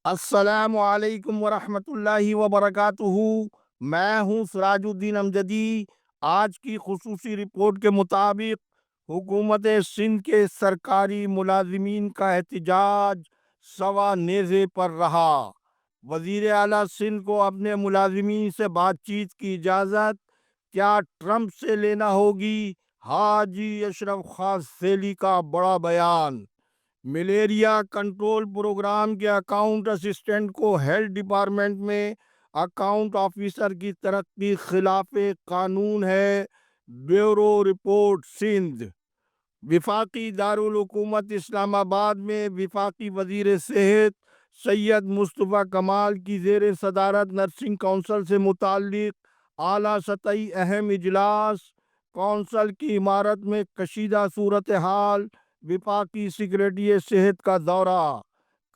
السلام علیکم ورحمۃ اللہ وبرکاتہ۔ میں ہوں سراج الدین امجدی۔ آج کی خصوصی رپورٹ کے مطابق حکومت سندھ کے سرکاری ملازمین کا احتجاج سوا نیزے پر رہا۔ وزیر اعلیٰ سندھ کو اپنے ملازمین سے بات چیت کی اجازت کیا ٹرمپ سے لینا ہوگی؟ حاجی اشرف خان سیلی کا بڑا بیان۔ ملیریا کنٹرول پروگرام کے اکاؤنٹ اسسٹنٹ کو ہیلتھ ڈپارٹمنٹ میں اکاؤنٹ آفیسر کی ترقی خلاف قانون ہے، بیورو رپورٹ سندھ۔ وفاقی دارالحکومت اسلام آباد میں وفاقی وزیر صحت سید مصطفیٰ کمال کی زیر صدارت نرسنگ کونسل سے متعلق اعلیٰ سطحی اہم اجلاس۔ کونسل کی عمارت میں کشیدہ صورتحال، وفاقی سیکریٹریٹ صحت کا دورہ۔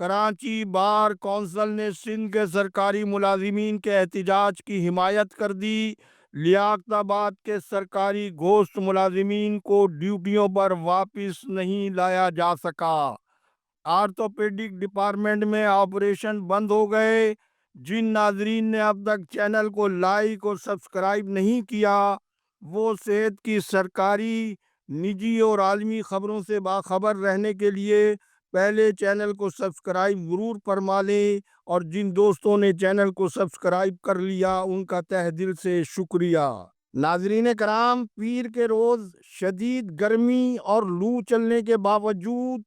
کراچی بار کونسل نے سندھ کے سرکاری ملازمین کے احتجاج کی حمایت کر دی۔ لیاقت آباد کے سرکاری گوشت ملازمین کو ڈیوٹیوں پر واپس نہیں لایا جا سکا۔ آرتھوپیڈک ڈپارٹمنٹ میں آپریشن بند ہو گئے۔ جن ناظرین نے اب تک چینل کو لائک اور سبسکرائب نہیں کیا، وہ صحت کی سرکاری، نجی اور عالمی خبروں سے باخبر رہنے کے لیے پہلے چینل کو سبسکرائب ضرور فرما لیں، اور جن دوستوں نے چینل کو سبسکرائب کر لیا ان کا تہ دل سے شکریہ۔ ناظرین کرام، پیر کے روز شدید گرمی اور لو چلنے کے باوجود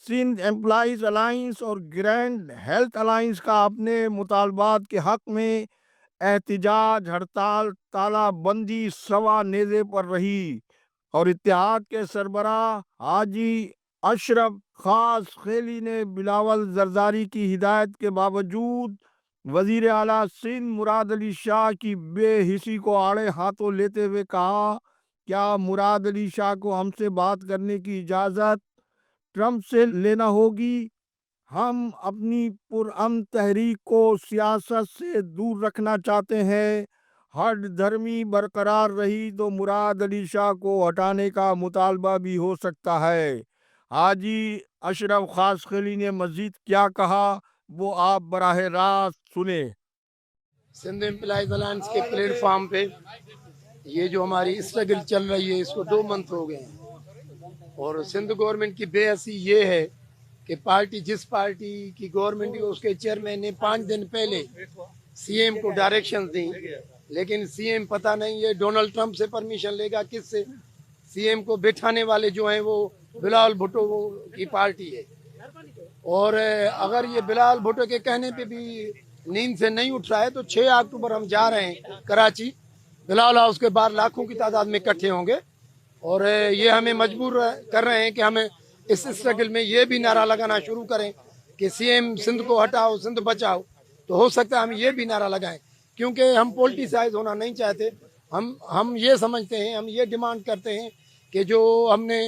سندھ امپلائیز الائنس اور گرینڈ ہیلتھ الائنس کا اپنے مطالبات کے حق میں احتجاج، ہڑتال، تالہ بندی سوا نیزے پر رہی، اور اتحاد کے سربراہ حاجی اشرف خاص خیلی نے بلاول زرداری کی ہدایت کے باوجود وزیر اعلیٰ سندھ مراد علی شاہ کی بے حسی کو آڑے ہاتھوں لیتے ہوئے کہا، کیا مراد علی شاہ کو ہم سے بات کرنے کی اجازت ٹرمپ سے لینا ہوگی؟ ہم اپنی پرامن تحریک کو سیاست سے دور رکھنا چاہتے ہیں۔ ہر دھرمی برقرار رہی تو مراد علی شاہ کو ہٹانے کا مطالبہ بھی ہو سکتا ہے۔ حاجی اشرف خاص خیلی نے مزید کیا کہا، وہ آپ براہ راست سنیں۔ سندھ امپلائیز الائنس کے پلیٹ فارم پہ یہ جو ہماری اسٹرگل چل رہی ہے، اس کو 2 منتھ ہو گئے ہیں، اور سندھ گورنمنٹ کی بے حسی یہ ہے کہ جس پارٹی کی گورنمنٹ ہے اس کے چیئرمین نے 5 دن پہلے سی ایم کو ڈائریکشن دیں، لیکن سی ایم پتہ نہیں یہ ڈونلڈ ٹرمپ سے پرمیشن لے گا کس سے۔ سی ایم کو بٹھانے والے جو ہیں وہ بلاول بھٹو کی پارٹی ہے، اور اگر یہ بلاول بھٹو کے کہنے پہ بھی نیند سے نہیں اٹھ رہا ہے تو 6 اکتوبر ہم جا رہے ہیں کراچی، بلاول ہاؤس کے باہر لاکھوں کی تعداد میں اکٹھے ہوں گے، اور یہ ہمیں مجبور کر رہے ہیں کہ ہمیں اس اسٹرگل میں یہ بھی نعرہ لگانا شروع کریں کہ سی ایم سندھ کو ہٹاؤ، سندھ بچاؤ۔ تو ہو سکتا ہے ہم یہ بھی نعرہ لگائیں، کیونکہ ہم پولیٹیسائز ہونا نہیں چاہتے۔ ہم یہ سمجھتے ہیں، ہم یہ ڈیمانڈ کرتے ہیں کہ جو ہم نے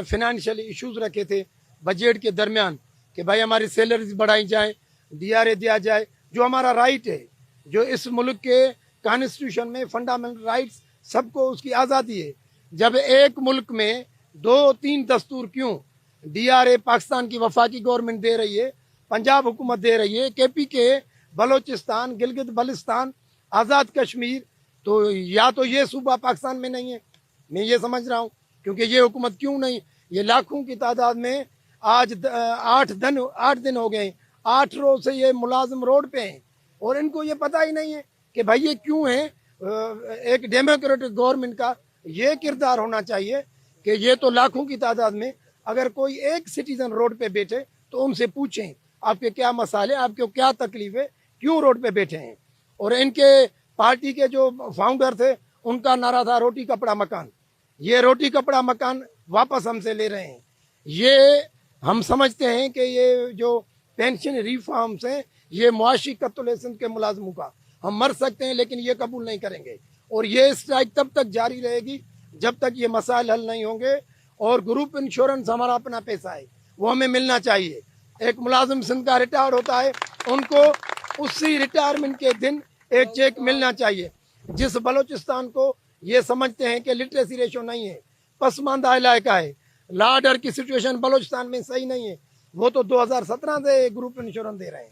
فنانشیل ایشوز رکھے تھے بجٹ کے درمیان، کہ بھائی ہماری سیلریز بڑھائی جائیں، ڈی آر اے دیا جائے، جو ہمارا رائٹ ہے، جو اس ملک کے کانسٹیٹیوشن میں فنڈامنٹل رائٹس، سب کو اس کی آزادی ہے۔ جب ایک ملک میں 2-3 دستور کیوں؟ ڈی آر اے پاکستان کی وفاقی گورنمنٹ دے رہی ہے، پنجاب حکومت دے رہی ہے، کے پی کے، بلوچستان، گلگت بلتستان، آزاد کشمیر، تو یا تو یہ صوبہ پاکستان میں نہیں ہے، میں یہ سمجھ رہا ہوں، کیونکہ یہ حکومت کیوں نہیں؟ یہ لاکھوں کی تعداد میں آج 8 دن ہو گئے ہیں، 8 روز سے یہ ملازم روڈ پہ ہیں، اور ان کو یہ پتہ ہی نہیں ہے کہ بھائی یہ کیوں ہے۔ ایک ڈیموکریٹک گورنمنٹ کا یہ کردار ہونا چاہیے کہ یہ تو لاکھوں کی تعداد میں، اگر کوئی ایک سٹیزن روڈ پہ بیٹھے تو ان سے پوچھیں آپ کے کیا مسائل، آپ کو کیا تکلیف ہے، کیوں روڈ پہ بیٹھے ہیں۔ اور ان کے پارٹی کے جو فاؤنڈر تھے ان کا نعرہ تھا روٹی کپڑا مکان، یہ روٹی کپڑا مکان واپس ہم سے لے رہے ہیں۔ یہ ہم سمجھتے ہیں کہ یہ جو پینشن ریفارمز ہیں یہ معاشی قتل سندھ کے ملازموں کا، ہم مر سکتے ہیں لیکن یہ قبول نہیں کریں گے، اور یہ اسٹرائک تب تک جاری رہے گی جب تک یہ مسائل حل نہیں ہوں گے۔ اور گروپ انشورنس ہمارا اپنا پیسہ ہے، وہ ہمیں ملنا چاہیے۔ ایک ملازم سندھ کا ریٹائر ہوتا ہے، ان کو اسی ریٹائرمنٹ کے دن ایک چیک ملنا چاہیے۔ جس بلوچستان کو یہ سمجھتے ہیں کہ لٹریسی ریشو نہیں ہے، پسماندہ علاقہ ہے، لا آرڈر کی سچویشن بلوچستان میں صحیح نہیں ہے، وہ تو 2017 سے گروپ انشورنس دے رہے ہیں۔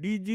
DG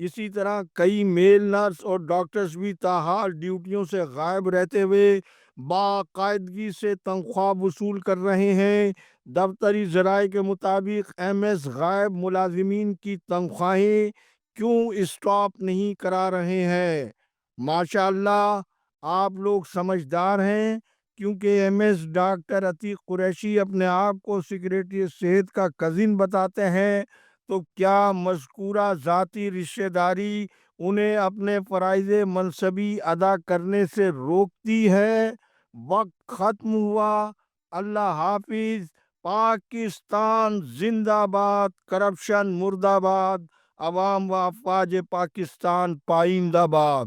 اسی طرح کئی میل نرس اور ڈاکٹرز بھی تاحال ڈیوٹیوں سے غائب رہتے ہوئے باقاعدگی سے تنخواہ وصول کر رہے ہیں۔ دفتری ذرائع کے مطابق ایم ایس غائب ملازمین کی تنخواہیں کیوں اسٹاپ نہیں کرا رہے ہیں؟ ماشاءاللہ آپ لوگ سمجھدار ہیں، کیونکہ M S doctor Atiq Qureshi اپنے آپ کو سیکریٹری صحت کا کزن بتاتے ہیں، تو کیا مذکورہ ذاتی رشتہ داری انہیں اپنے فرائض منصبی ادا کرنے سے روکتی ہے؟ وقت ختم ہوا۔ اللہ حافظ۔ پاکستان زندہ باد، کرپشن مردہ باد، عوام و افواج پاکستان پائندہ باد۔